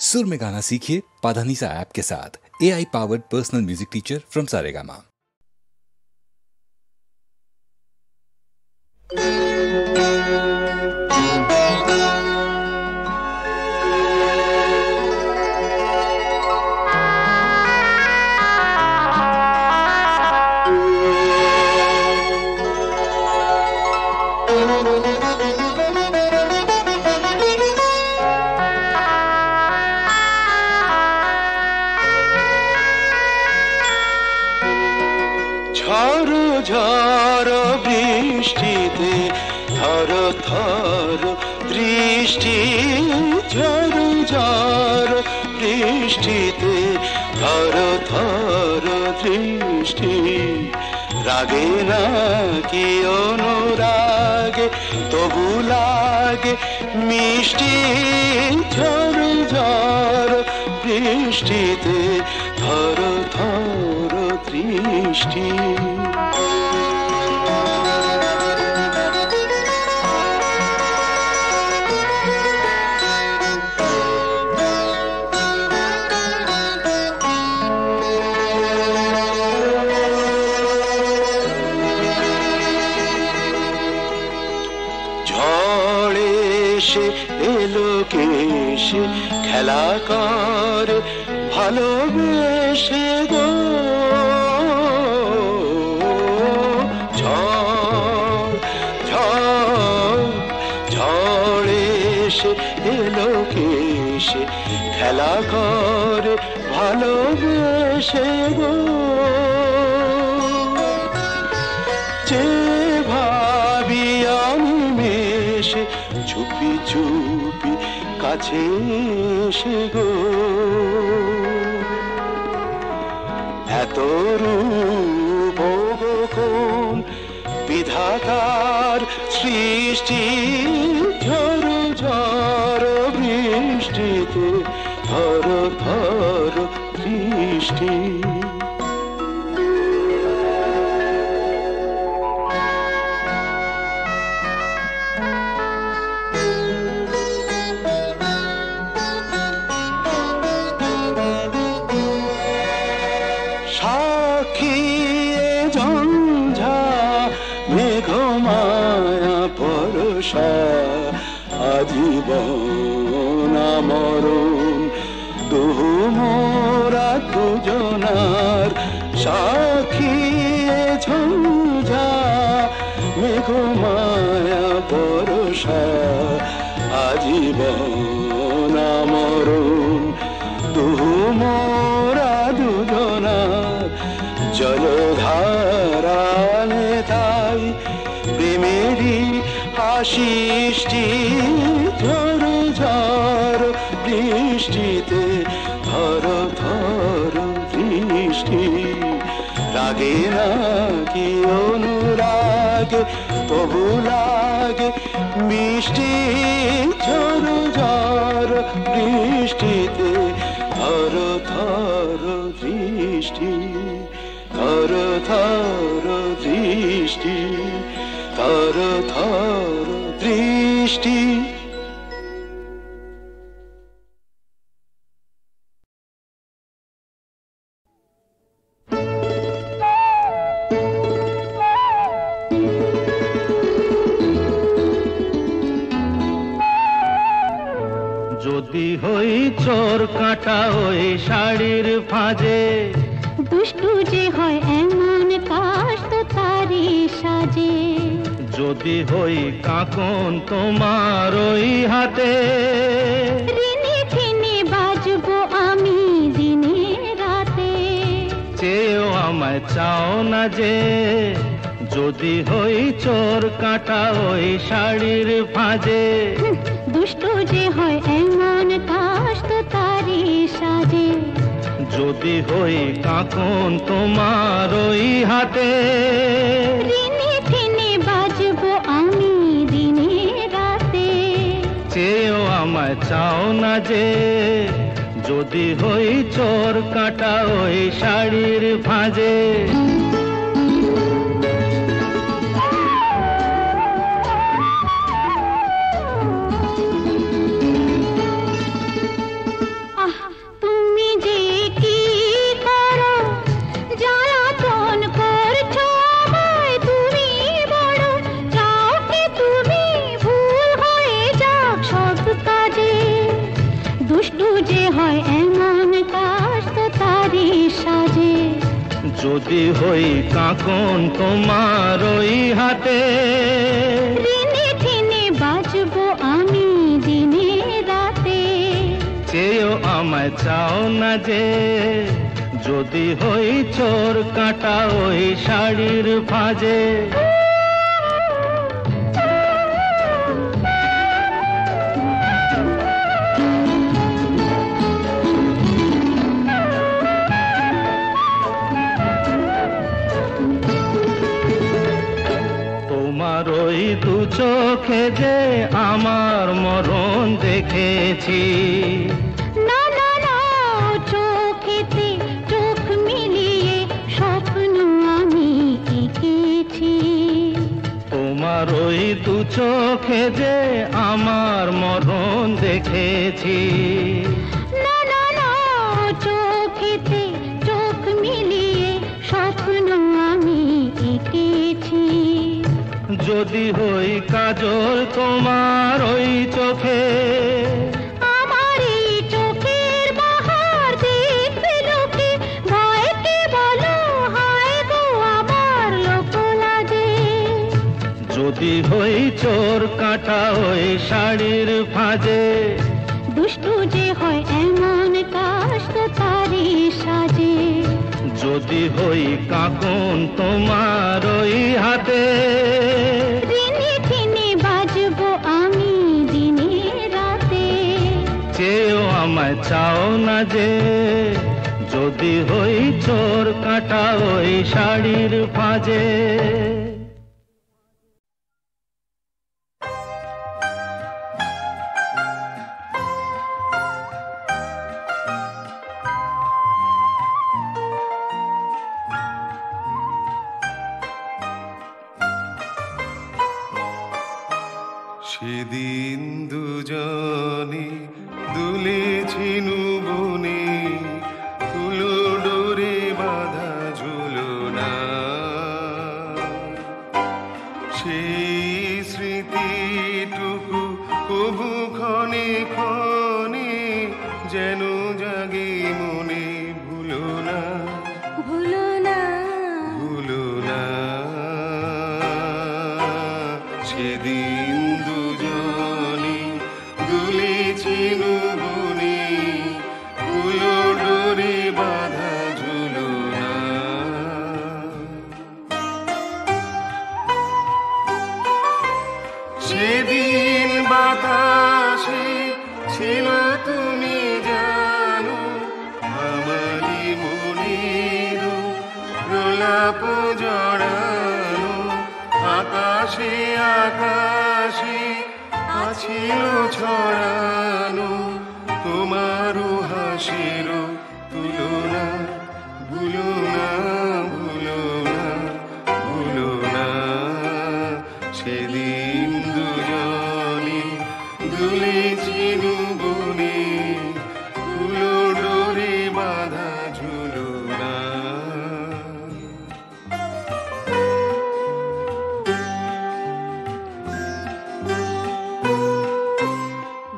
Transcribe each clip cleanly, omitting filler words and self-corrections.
सुर में गाना सीखिए पाधानीसा ऐप के साथ। AI powered personal music teacher from Saregama. ঝড় বৃষ্টিতে থর থর দৃষ্টি, ঝড় বৃষ্টিতে থর থর দৃষ্টি। রাগে না কি অনুরাগে তবু লাগে মিষ্টি, ঝড় বৃষ্টিতে থর থর দৃষ্টি। ঝড়ে এসে এলো কেসে খেলা কর ভালোবেসে গো। ঝড়ে এসে এলো কেসে খেলা কর ভালোবেসে গো। যে ভাবি আমি মেশে চুপি চুপি কাছে এসে গো। এত রূপ কোন বিধাতার সৃষ্টি, ঝড় ঝড় বৃষ্টিতে থর থর দৃষ্টি। সাক্ষী ঝঞ্ঝা মেঘমায়া পরশা, আজীবন মরণ দুহু মোরা দুজনার। সাক্ষী ঝঞ্ঝা মেঘমায়া পরশা, আজীবন মরণ দুহু মোরা দুজনার। জলধারানে তাই প্রেমেরই আশিষ্টি, ঝড় ঝড় বৃষ্টিতে থর থর দৃষ্টি। রাগে না কি অনুরাগে তবু লাগে মিষ্টি, ঝড় ঝড় বৃষ্টিতে থর থর দৃষ্টি। থর থর দৃষ্টি, থর থর দৃষ্টি। যদি হই চোর কাঁটা ওই শাড়ির ফাঁজে, দুষ্টু যে হয় এমন কাশ তো তারি সাজে। যদি হই কাঁকন তোমার ওই হাতে, রিনি ফিনি বাজবো আমি দিনে রাতে। চেয়েও আমায় চাও না যে, যদি হই চোর কাঁটা ওই শাড়ির ফাঁজে। দুষ্টু যে হয় এমন কাশ তো তারি সাজে। যদি হই কাঁকন তোমার ওই হাতে, রিনি ফিনি বাজবো আমি দিনে রাতে। চেয়েও আমায় চাও না যে, যদি হই চোর কাঁটা ওই শাড়ির ফাঁজে। যে হয় এমন কাশ তো তারি সাজে যদি হই কাঁকন তোমার ওই হাতে ঋণে ঠিনে বাজবো আমি দিনে রাতে চেয়েও আমায় চাও না যে যদি হই চোর কাঁটা ওই শাড়ির ভাঁজে তোমার ওই দু চোখে যে আমার মরণ দেখেছি না না না চোখেতে চোখ মিলিয়ে স্বপ্ন আমি এঁকেছি তোমার ওই দু চোখে যে আমার মরণ দেখেছি না না না চোখেতে চোখ মিলিয়ে স্বপ্ন আমি এঁকেছি যদি হই কাজল তোমার ওই চোখে আমার এই চোখের বাহার দেখবে লোকে ভয়কে বলো হায় গো আমার লোক লাজে যদি হই চোর কাঁটা ওই শাড়ির ভাঁজে দুষ্টু যে হয় এমন কাশ তো তারি সাজে যদি হই কাঁকন তোমার ওই হাতে ঋণে ঠিনে বাজবো আমি দিনে রাতে চেয়েও আমায় চাও না যে যদি হই চোর কাঁটা ওই শাড়ির ভাঁজে সেদিন দুজনে দুলেছিনু বনে তুলো ডোরে বাঁধা ঝুলনা সেই স্মৃতিটুকু কবু ক্ষণে ক্ষণে যেন জাগে মনে ভুলো না ভুলো না ভুলো না সেদিন দুজনে দুলেছিনু বনে তুলো ডোরে বাঁধা ঝুলনা সেদিন বাতাসে ছিল তুমি জানো আমারই মনের প্রলাপ জড়ানো আকাশে আকাশে আছিল ছড়ানো তোমারও হাসির তুলনা ভুলো না ভুলো না ভুলো না সেদিন দুজনে দুলেছিনু বনে তুলো ডোরে বাঁধা ঝুলনা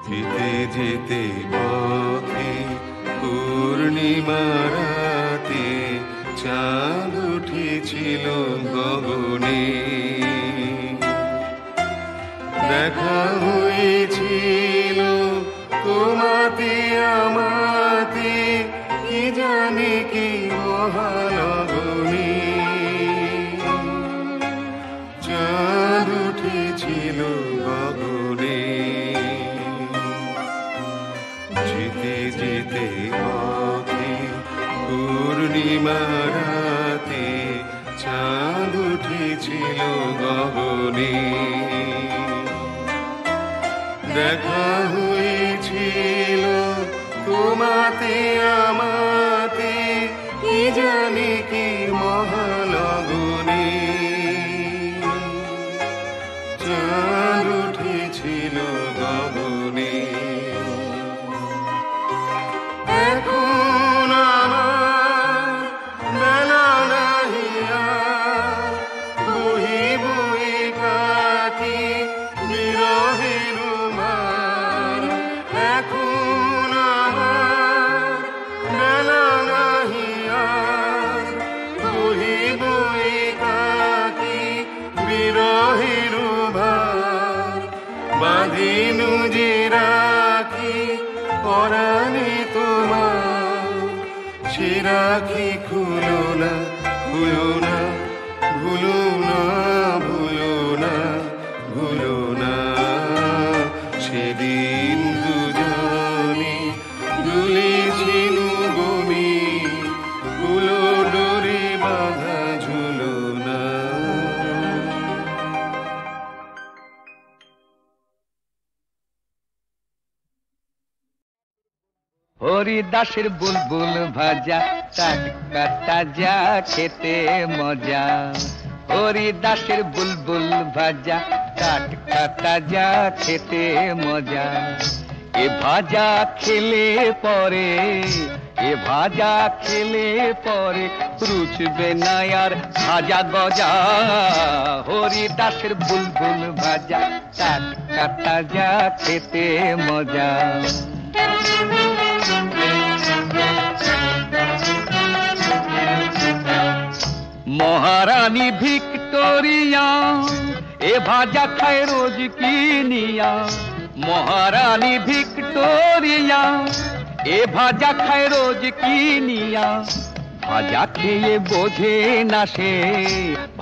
যেতে যেতে পথে পূর্ণিমা রাতে চাঁদ উঠেছিল গগনে দেখা হয়েছিল তোমাতে আমাতে কি জানি কি মহালগনে চাঁদ উঠেছিল গগনে যেতে যেতে পথে পূর্ণিমা রাতে চাঁদ উঠেছিল গগনে দেখা হয়েছিল তোমাতে আমাতে কি জানি কি মহালগনে চাঁদ উঠেছিল গগনে এখন আমার বেলা নাহি আর বহি বহি কাটি বিরহের মার এখন আমার জানি তোমার সে রাখি খুলো না ভুলো না ভুলো না ভুলো না ভুলো না সেদিন দুজনে দুলেছিল বনে ফুলো ডোরে বাঁধা ঝুলো না। হরিদাসের বুলবুল ভাজা টাটকা তাজা খেতে মজা। হরিদাসের বুলবুল ভাজা টাটকা তাজা খেতে মজা। এ ভাজা খেলে পরে এ ভাজা খেলে পরে রুচবে না আর ভাজা গজা। হরিদাসের বুলবুল ভাজা টাটকা তাজা খেতে মজা। মহারানী ভিক্টোরিয়া এ ভাজা খায় রোজ কিনিয়া। মহারানী ভিক্টোরিয়া এ ভাজা খায় রোজ কিনিয়া। ভাজা খেয়ে বোঝে না সে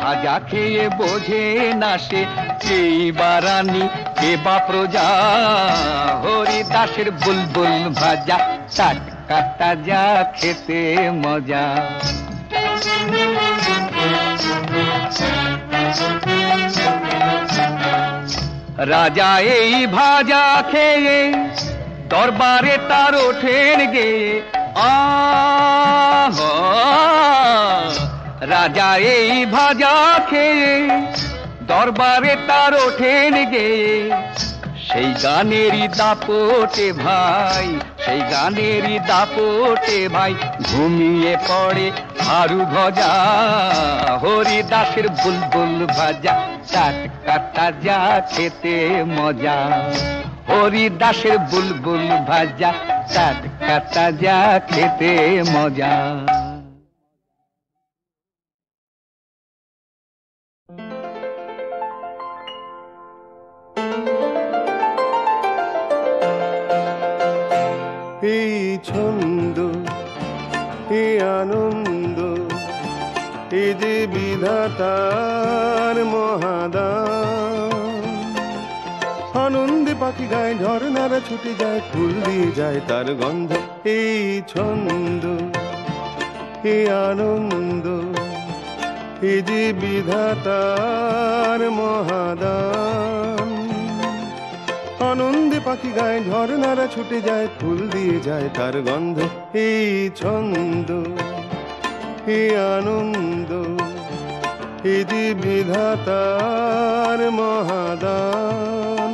ভাজা খেয়ে বোঝে না সে কেই বা রানী কে বা প্রজা। হরিদাসের বুলবুল ভাজা টাটকা তাজা খেতে মজা। রাজা এই ভাজা খেয়ে দরবারে তার ওঠেন গেয়ে। রাজা এই ভাজা খেয়ে দরবারে তার ওঠেন গেয়ে। সেই গানেরই দাপটে ভাই সেই গানেরই দাপটে ভাই ঘুমিয়ে পড়ে হারু ভজা। হরিদাসের বুলবুল ভাজা টাটকা তাজা খেতে মজা। হরিদাসের বুলবুল ভাজা টাটকা তাজা খেতে মজা। এই ছন্দ এই আনন্দ এই যে বিধাতার মহাদান। আনন্দে পাখি গায়ে ঝরনারা ছুটে যায় ফুল দিয়ে যায় তার গন্ধ। এই ছন্দ এই আনন্দ এই যে বিধাতার মহাদান। আনন্দে পাখি গায়ে ঝরনারা ছুটে যায় ফুল দিয়ে যায় তার গন্ধ। এই ছন্দ এই আনন্দ এই যে বিধাতার মহাদান।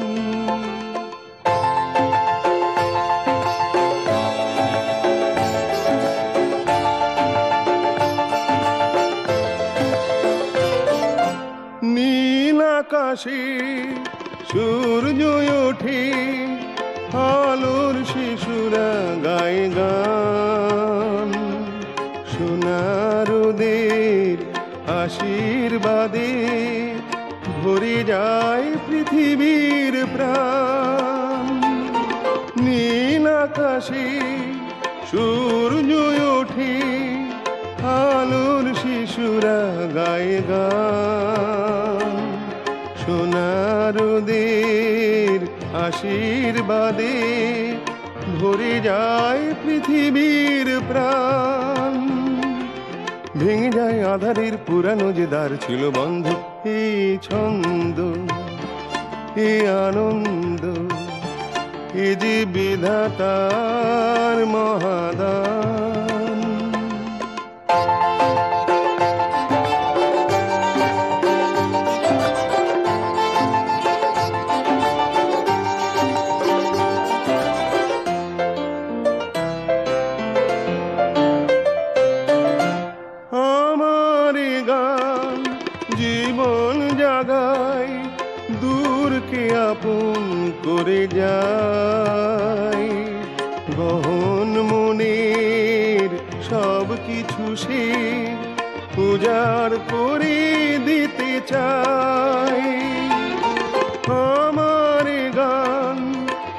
নীল আকাশে সূর্য ওঠে আলোর শিশুরা গায়ে গান। সোনারদের আশীর্বাদে ভরে যায় পৃথিবীর প্রাণ। নীল আকাশে সূর্য ওঠে আলোর শিশুরা গায়ে গান। সোনারদের আশীর্বাদে ভরে যায় পৃথিবীর প্রাণ। ভেঙে যায় আধারের পুরানো যে দ্বার ছিল বন্ধ। এই ছন্দ এই আনন্দ এ যে বিধাতার মহাদান। আপন করে যায় গহন মনের সব কিছু সে উজাড় করে দিতে চায়। আমার গান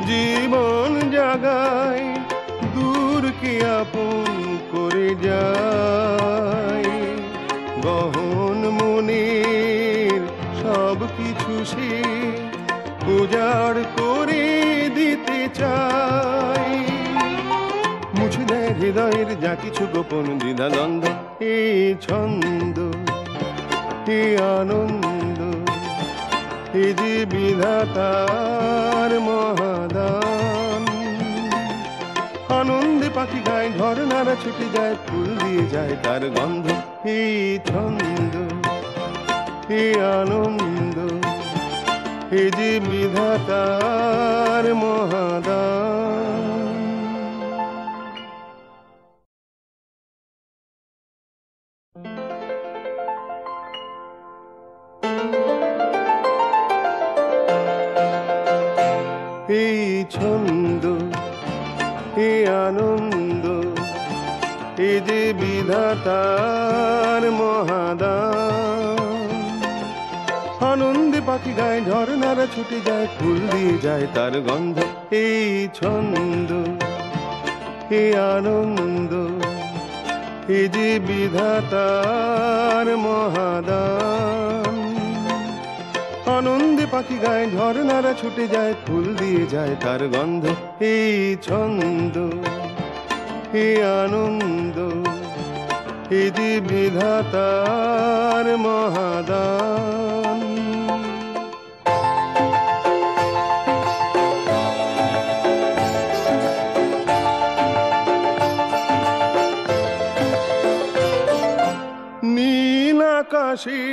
জীবন জাগায় কে আপন করে যায়, গহন মনের সব কিছু সে উজাড় করে দিতে চায়। মুছে দেয় হৃদয়ের যা কিছু গোপন দ্বিধাদ্বন্দ্ব, এই ছন্দ, এই আনন্দ, এই যে বিধাতার মহাদান। আনন্দে পাখি গায়, ঝর্ণারা ছুটে যায়, ফুল দিয়ে যায় তার গন্ধ, এই ছন্দ, এই আনন্দ, এই যে বিধাতার মহাদান। এই ছন্দ, এই আনন্দ, এই যে বিধাতার মহাদান। আনন্দে পাখি গায়, ঝর্ণারা ছুটে যায়, ফুল দিয়ে যায় তার গন্ধ, এই ছন্দ, এই আনন্দ, এই যে বিধাতার মহাদান। আনন্দে পাখি গায়, ঝর্ণারা ছুটে যায়, ফুল দিয়ে যায় তার গন্ধ, এই ছন্দ, এই আনন্দ, এই যে বিধাতার মহাদান। নীল আকাশে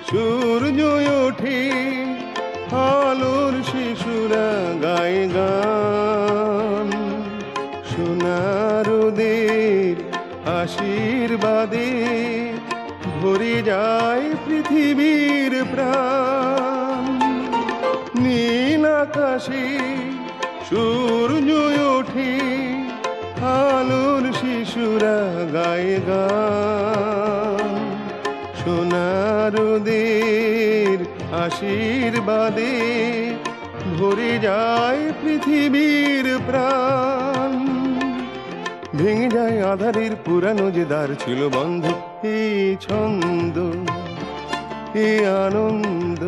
সূর্য ওঠে, আলোর শিশুরা গায়ে গান। সোনারদের আশীর্বাদে ভরে যায় পৃথিবীর প্রাণ। নীল আকাশে সূর্য ওঠে, আলোর শিশুরা গায়ে গান। সোনারদের আশীর্বাদে ভরে যায় পৃথিবীর প্রাণ। ভেঙে যায় আধারের পুরানো যে দ্বার ছিল বন্ধ, এই ছন্দ, এই আনন্দ,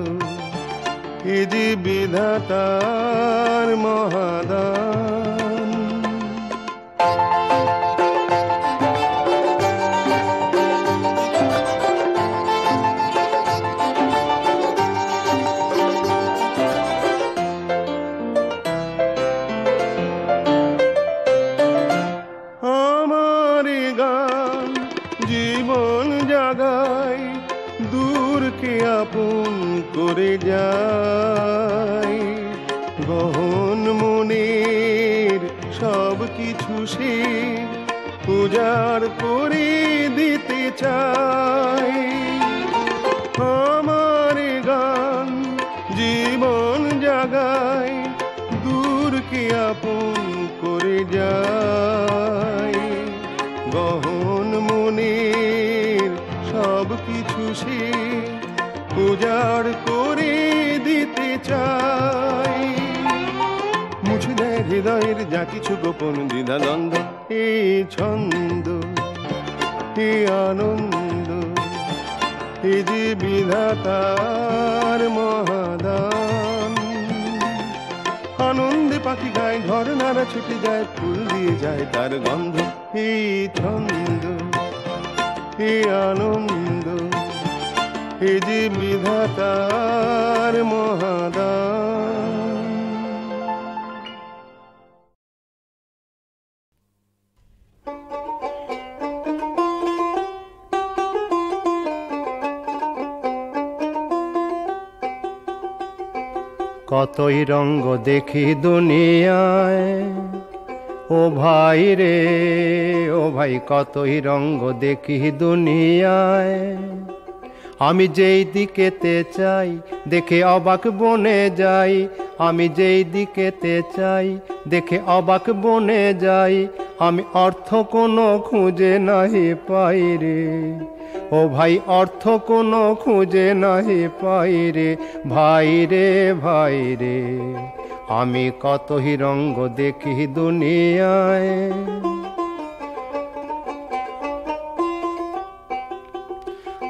এই যে বিধাতার মহাদান। আপন করে যায়, গহন মনের সব কিছু সে উজাড় করে দিতে চায়। আমার গান জীবন জাগায়, দূরকে আপন করে যায়, গহন মনের সব কিছু সে উজাড় করে দিতে চাই। মুছে দেয় হৃদয়ের যা কিছু গোপন দ্বিধাদ্বন্দ্ব, এই ছন্দ, এই আনন্দ, এই যে বিধাতার মহাদান। আনন্দে পাখি গায়, ঝর্ণারা ছুটে যায়, ফুল দিয়ে যায় তার গন্ধ, এই ছন্দ, এই আনন্দ, এই যে বিধাতার মহাদান। কতই রঙ্গ দেখি দুনিয়ায়, ও ভাই রে ও ভাই, কতই রঙ্গ দেখি দুনিয়ায়। আমি যেই দিকেতে চাই দেখে অবাক বনে যাই, আমি যেই দিকেতে চাই দেখে অবাক বনে যাই। আমি অর্থ কোনো খুঁজে নাহি পাই রে, ও ভাই অর্থ কোনো খুঁজে নাহি পাই রে, ভাই রে ভাই রে। আমি কতই রঙ্গ দেখি দুনিয়ায়।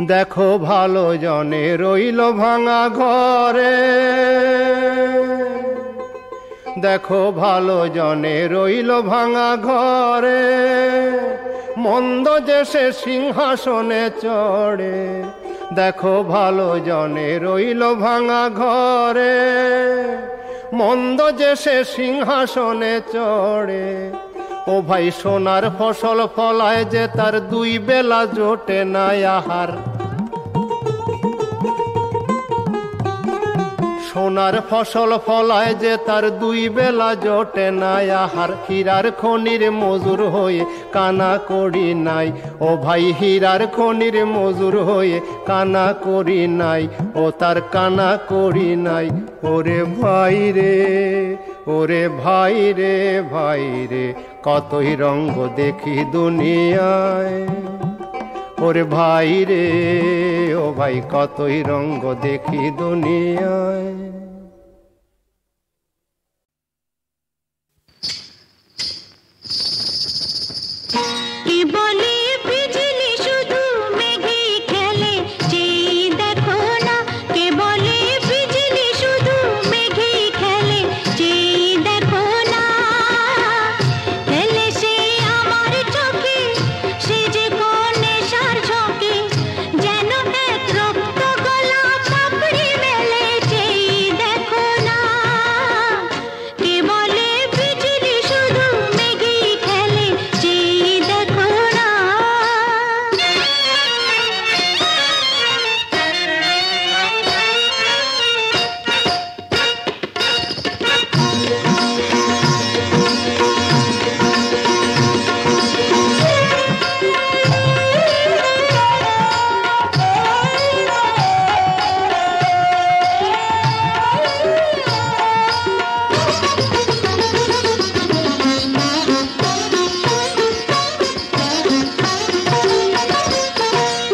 দেখো ভালো জনে রইল ভাঙা ঘরে, দেখো ভালো জনে রইল ভাঙা ঘরে, মন্দ যে সে সিংহাসনে চড়ে। দেখো ভালো জনে রইল ভাঙা ঘরে, মন্দ যে সে সিংহাসনে চড়ে। ও ভাই সোনার ফসল ফলায় যে তার দুই বেলা জোটে না আহার, সোনার ফসল ফলায় যে তার দুই বেলা জোটে না আহার। হীরার খনির মজুর হয়ে কানা করি নাই, ও ভাই হীরার খনির মজুর হয়ে কানা করি নাই, ও তার কানা করি নাই। ওরে ভাই রে, ওরে ভাই রে, ভাই রে, কতই রঙ্গ দেখি দুনিয়ায়। ওরে ভাই রে, ও ভাই, কতই রঙ্গ দেখি দুনিয়ায়। কি বলে বিজলি শুধু মেঘে খেলে, চেয়ে দেখো না। কে বলে বিজলি শুধু মেঘে খেলে, চেয়ে দেখো না। খেলে সে আমার চোখে, সে যে কোন নেশার ঝোঁকে, যেন এক রক্ত গলা পাপড়ি মেলে, চেয়ে দেখো না। কে বলে বিজলি শুধু মেঘে খেলে, চেয়ে দেখো না।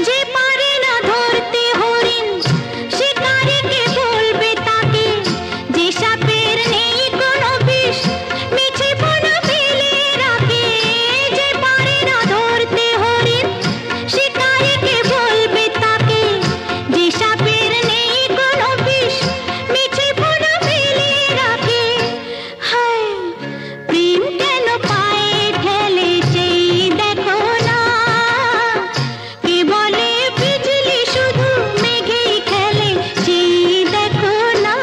যে পারে না ধরতে হরিণ, শিকারীকে বলবে তাকে, যে সাপের নেই কোনো বিষ, মিছে পোনা ফেলে রাখে। যে পারে না ধরতে হরিণ, শিকারীকে বলবে তাকে, যে সাপের নেই কোনো বিষ, মিছে পোনা ফেলে রাখে। হায়, প্রেম কেন পায়ে ঠেলে, চেয়ে দেখো না। কে বলে বিজলি শুধু মেঘেই খেলে, চেয়ে দেখো না।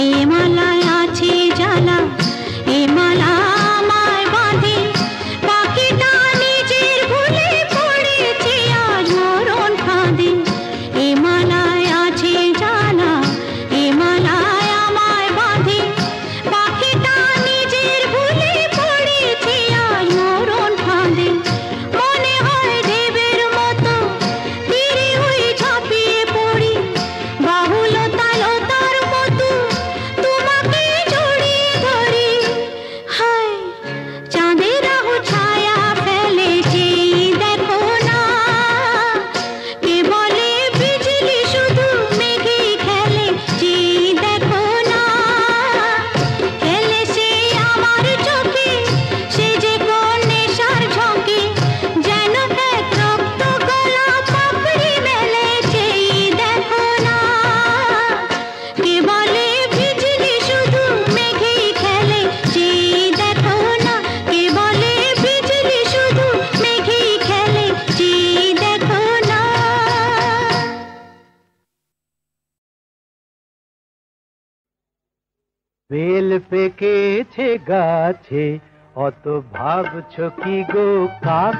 এ মালায় আছে জ্বালা, এ মালা আমায় বাঁধে, পাখিটা নিজের ভুলে পড়েছে আজ মরণ ফাঁদে। এ মালায় আছে জ্বালা, এ মালায় আমায় বাঁধে, পাখিটা নিজের ভুলে পড়েছে আজ মরণ ফাঁদে। মনে হয় দেবের মতো তীরে ওই ঝাঁপিয়ে পড়ি, বাহুলতার মতো তোমাকে জড়িয়ে ধরি। হায়, চাঁদের রাহু ছায়া ফেলে, চেয়ে দেখো না। কে বলে বিজলি শুধু মেঘেই খেলে, চেয়ে দেখো না। খেলে সে আমার চোখে, সে যে কোন নেশার ঝোঁকে, যেন এক রক্ত গলা পাপড়ি মেলে, চেয়ে দেখো না। কে বলে বিজলি শুধু মেঘেই খেলে, চেয়ে দেখো না। কে বলে বিজলি শুধু মেঘেই খেলে, চেয়ে দেখো না। বেল পেকেছে গাছে, অত ভাবছো কি গো কাক?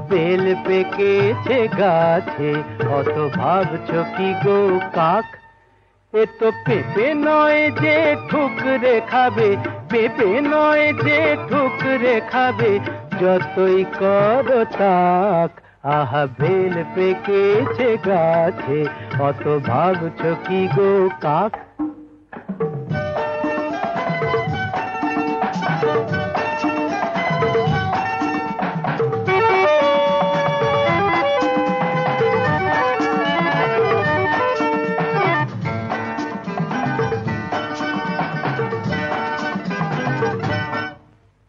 বেল পেকেছে গাছে, অত ভাবছো কি গো কাক? এ তো পেঁপে নয় যে ঠুকরে খাবে, পেঁপে নয় যে ঠুকরে খাবে, যতই করো তাক, আহা বেল পেকেছে গাছে, অত ভাবছো কি গো কাক?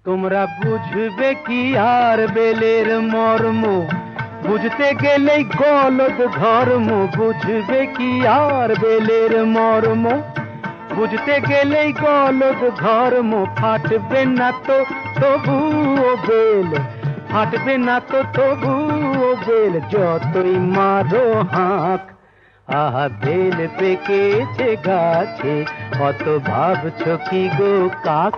তোমরা বুঝবে কি আর বেলের মর্ম, বুঝতে গেলেই গলদ ধর্ম। বুঝবে কি আর বেলের মর্ম, বুঝতে গেলেই গলদ ধর্ম। ফাটবে না তো তবুও বেল, ফাটবে না তো তবুও বেল, যতই মারো হাঁক। আহা বেল পেকেছে গাছে, অত ভাবছো কি গো কাক?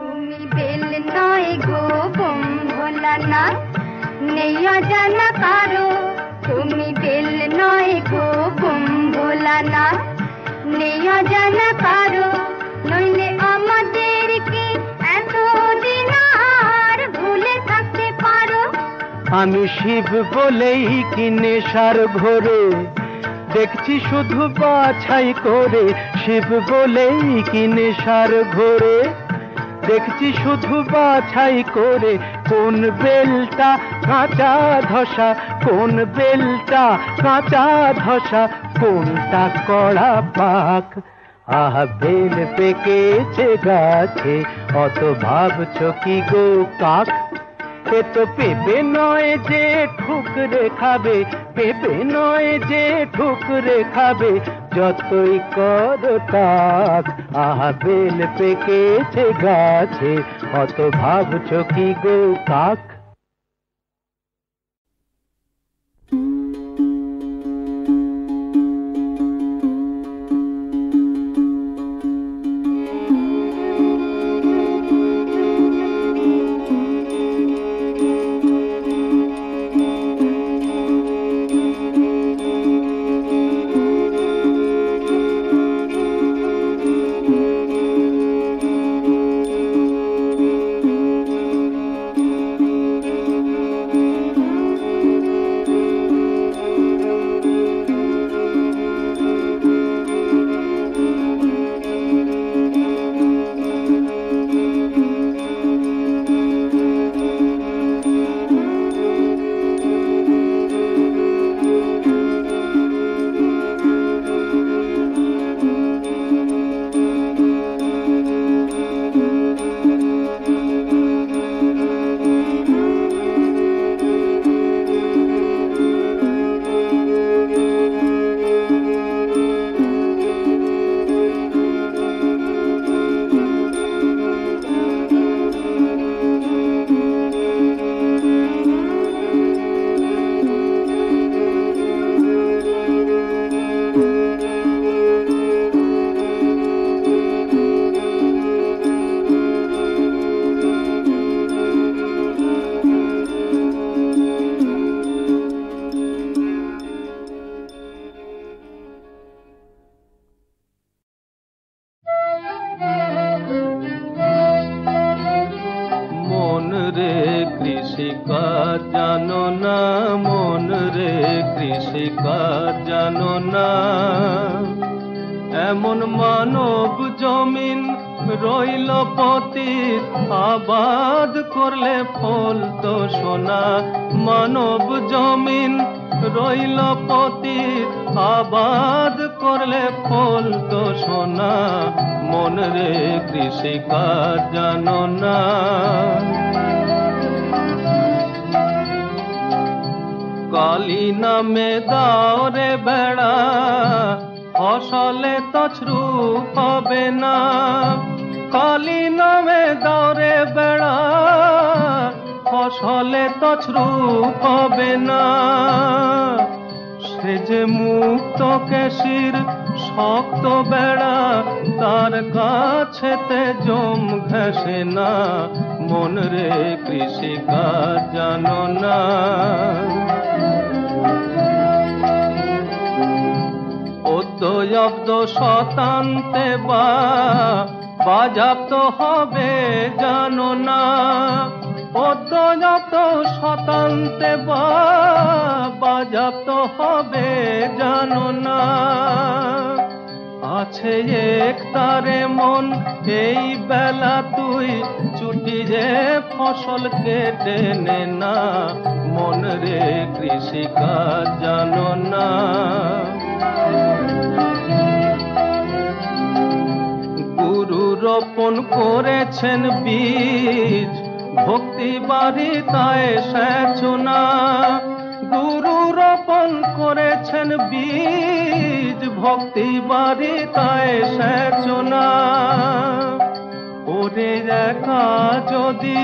তুমি বেল নয় গো বোম ভোলানাথ, নেই অজানা কারো। তুমি বেল নয় গো বোম ভোলানাথ, নেই অজানা কারো। নইলে আমাদেরকে এতদিন আর ভুলে থাকতে পারো। আমি শিব বলেই কি নেশার ঘোরে দেখছি শুধু বাছাই করে। শিব বলেই কি নেশার ঘোরে দেখছি শুধু বাছাই করে। কোন বেলটা কাঁচা ধসা, কোন বেলটা কাঁচা ধসা, কোনটা কড়া পাক। আহা বেল পেকেছে গাছে, অত ভাবছো কি গো কাক? এ তো পেঁপে নয় যে ঠুকরে খাবে, পেঁপে নয় যে ঠুকরে খাবে, যতই করো তাক। আহা বেল পেকেছে গাছে, অত ভাবছো কি গো কাক? কৃষিকাজ জানো না, মন রে কৃষিকাজ জানো না। এমন মানব জমিন রইল পতিত, আবাদ করলে ফল তো সোনা। মানব জমিন রইল পতিত, আবাদ করলে ফল তো সোনা। মন রে কৃষিকাজ জানো না। কালী নামে দাও রে বেড়া, ফসলে তছরু হবে না। কালী নামে দাও রে বেড়া, ফসলে তছরু হবে না। সে যে মুক্ত কেশির শক্ত বেড়া, তার কাছেতে জম ঘেঁষে না। মন রে কৃষিকাজ জানো না। অব্দ শতান্তে বা বাজাপ্ত হবে জানো না, পদ্য যত শতান্তে বা বাজাপ্ত হবে জানো না। আছে এক তারে মন এই বেলা তুই ছুটি যে ফসল কেটে নে না, মন রে কৃষিকাজ জানো না। গুরু রোপণ করেছেন বীজ, ভক্তি বাড়ি তাই সেচো না। গুরু রোপণ করেছেন বীজ, ভক্তি বাড়ি তাই সেচো না। ওরে একা যদি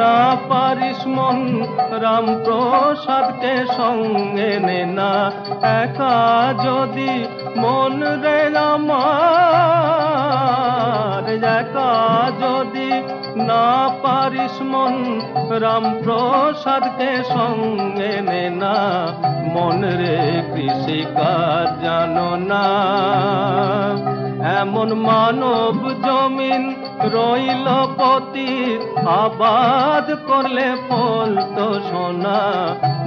না পারিস মন রামপ্রসাদকে সঙ্গে নে না, একা যদি মন রে আমার, একা যদি না পারিস মন রামপ্রসাদকে সঙ্গে নে না, মন রে কৃষিকাজ জানো না। এমন মানব জমিন রইল পতিত, আবাদ করলে ফল তো সোনা,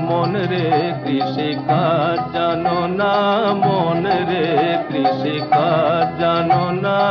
মন রে কৃষিকাজ জানো না, মন রে কৃষিকাজ জানো না।